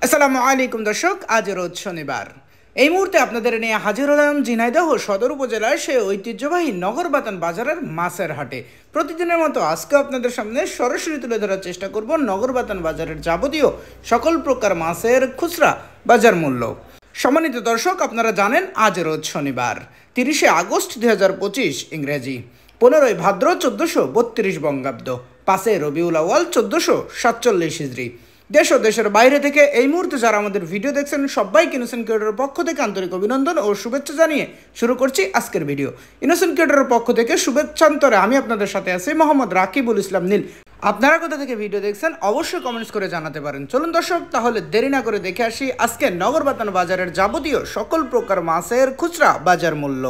আসসালামু আলাইকুম দর্শক, আজ রোজ শনিবার। এই মুহূর্তে আপনাদের নিয়ে হাজির হলাম ঝিনাইদহ সদর উপজেলার সেই ঐতিহ্যবাহী নগরবাতান বাজারের মাছের হাটে। প্রতিদিনের মতো আজকে আপনাদের সামনে সরাসরি তুলে ধরার চেষ্টা করব নগরবাতান বাজারের যাবতীয় সকল প্রকার মাছের খুচরা বাজার মূল্য। সম্মানিত দর্শক, আপনারা জানেন আজ রোজ শনিবার 30শে আগস্ট 2025 ইংরেজি, 15ই ভাদ্র 1432 বঙ্গাব্দ, 5 রবিউল আউয়াল 1447 হিজরি। দেশ ও দেশের বাইরে থেকে এই মুহূর্তে যারা আমাদের ভিডিও দেখছেন সবাইকে ইনোসেন্ট ক্রিয়েটরের পক্ষ থেকে আন্তরিক অভিনন্দন ও শুভেচ্ছা জানিয়ে শুরু করছি আজকের ভিডিও। ইনোসেন্ট ক্রিয়েটরের পক্ষ থেকে শুভেচ্ছান্তরে আমি আপনাদের সাথে আছি মোহাম্মদ রাকিবুল ইসলাম নীল। আপনারা কোথা থেকে ভিডিও দেখছেন অবশ্যই কমেন্টস করে জানাতে পারেন। চলুন দর্শক, তাহলে দেরি না করে দেখে আসি আজকে নগরবাতান বাজারের যাবতীয় সকল প্রকার মাছের খুচরা বাজার মূল্য।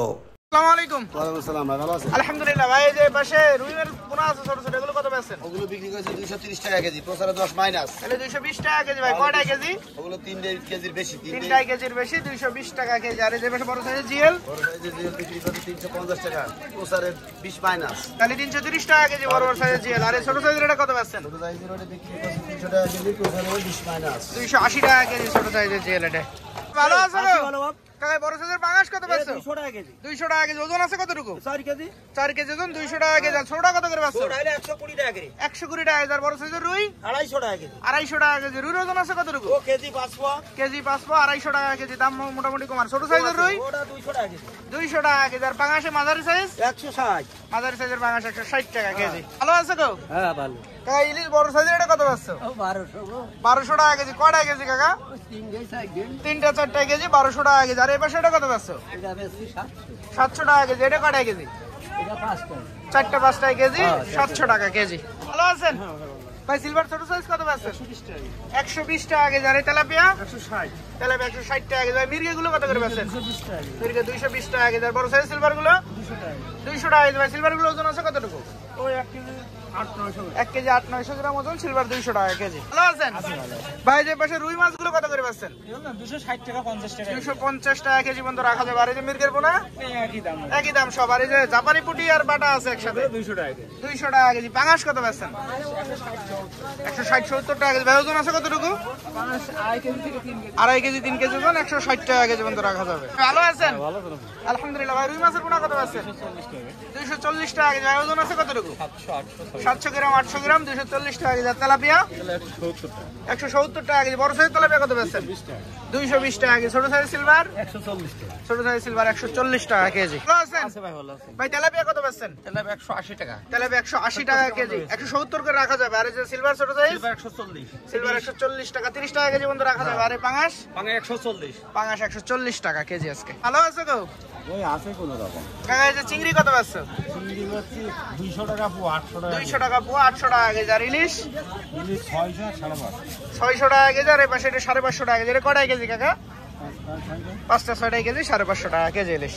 আসসালামু আলাইকুম। ওয়ালাইকুম আসসালাম। ভাই ভালো আছেন? আলহামদুলিল্লাহ। ভাই, যে পাশে রুইয়ের পোনা আছে ছোট ছোট, এগুলো কত বেচছেন? ওগুলো বিক্রি করেছে 230 টাকা কেজি, প্রসারে 10 মাইনাস। তাহলে 220 টাকা কেজি। ভাই কয়টা কেজি? ওগুলো 3 কেজির বেশি। 3 কেজির বেশি 220 টাকা কেজি। আর এই যে পাশে বড় সাইজের জিএল, বড় সাইজের জিএল বিক্রি করে 350 টাকা, প্রসারে 20 মাইনাস। তাহলে 330 টাকা কেজি বড় বড় সাইজের জিএল। আর এই ছোট সাইজের এটা কত বেচছেন? ছোট সাইজের ওটা বিক্রি করে 300 টাকা কেজি, প্রসারে 20 মাইনাস। 280 টাকা কেজি ছোট সাইজের জিএল। এটা ভালো আছে? ভালো বাপ। কাকা বড় সাইজের পাঙাশ কত বেচছো? 200 টাকা কেজি। 200 টাকা কেজি। ওজন আছে কতটুকু? 4 কেজি। 4 কেজি ওজন, 200 টাকা কেজি। আর ছোটটা কত করে বেচছো? ছোটটা হলো 120 টাকা কেজি। 120 টাকা কেজি। আর বড় সাইজের রুই 250 টাকা কেজি। 250 টাকা কেজি। রুইর ওজন আছে কতটুকু? ও কেজি 500। কেজি 500, 250 টাকা কেজি। দাম মোটামুটি কম। আর ছোট সাইজের রুই ওটা 200 টাকা কেজি। 200 টাকা কেজি। আর পাঙাশে মাঝারি সাইজ 160। মাঝারি সাইজের পাঙাশ 160 টাকা কেজি। ভালো আছে গো? হ্যাঁ ভালো। কাকা ইলিশ বড় সাইজের এটা কত বেচছো? 1200 টাকা কেজি। কয়টা কেজি কাকা? 3টা 4টা কেজি, 1200 টাকা কেজি। আর এই পাশে এটা কত বেচছো? এটা বেচছি 700 টাকা কেজি। এটা কয়টা কেজি? এটা 5টা। 4টা 5টা কেজি, 700 টাকা কেজি। ভালো আছেন? ভাই সিলভার ছোট সাইজ কত বেচছেন? 120 টাকা কেজি। আর এই তেলাপিয়া 160। তেলাপিয়া 160 টাকা কেজি। ভাই মির্গে গুলো কত করে বেচছেন? 220 টাকা। মির্গে 220 টাকা কেজি। আর বড় সাইজ সিলভার গুলো 200 টাকা কেজি। ভাই সিলভার গুলো ওজন আছে কতটুকু? ওই 1 কেজি 1 কেজি 800-900 গ্রাম ওজন, সিলভার 200 টাকা কেজি। ভালো আছেন? ভাই যে পাশে রুই মাছগুলো কত করে বেচছেন? 260 টাকা 50 টাকা। 250 টাকা কেজি পর্যন্ত রাখা যাবে। আর এই যে মির্গের পোনা একই দাম সব। আর এই যে জাপানি পুটি আর বাটা আছে একসাথে 200 টাকা কেজি। 200 টাকা কেজি। পাঙাশ কত বেচছেন? 160-70 টাকা কেজি। ভাই ওজন আছে কতটুকু? 2.5 কেজি 3 কেজি ওজন, 160 টাকা কেজি পর্যন্ত রাখা যাবে। ভালো আছেন? আলহামদুলিল্লাহ। ভাই রুই মাছের পোনা কত বেচছেন? 240 টাকা কেজি। ভাই ওজন আছে কতটুকু? 700 গ্রাম 800 গ্রাম, 240 টাকা কেজি। তেলাপিয়া 170 টাকা কেজি। বড় সাইজ তেলাপিয়া কত বেচছেন? 220 টাকা কেজি। ছোট সাইজ সিলভার 140 টাকা। ছোট সাইজ সিলভার 140 টাকা কেজি। ভালো আছেন? ভাই ভালো আছেন। ভাই তেলাপিয়া কত বেচছেন? তেলাপিয়া 180 টাকা। তেলাপিয়া 180 টাকা কেজি, 170 করে রাখা যাবে। আর এই যে সিলভার ছোট সাইজ সিলভার 140। সিলভার 140 টাকা, 30 টাকা কেজি পর্যন্ত রাখা যাবে। আর এই পাঙাশ 140। পাঙাশ 140 টাকা কেজি আজকে। ভালো আছে গো? ওই আছে কোন রকম। কাকা এই যে চিংড়ি কত বেচছো? চিংড়ি হচ্ছে 200 টাকা পোয়া, 800 টাকা। 200 টাকা পোয়া, 800 টাকা কেজি। আর ইলিশ 600 550। 600 টাকা কেজি। আর এই পাশে এটা 550 টাকা কেজি। এটা কয়টা কেজি কাকা? 5টা 6টা কেজি, 550 টাকা কেজি ইলিশ।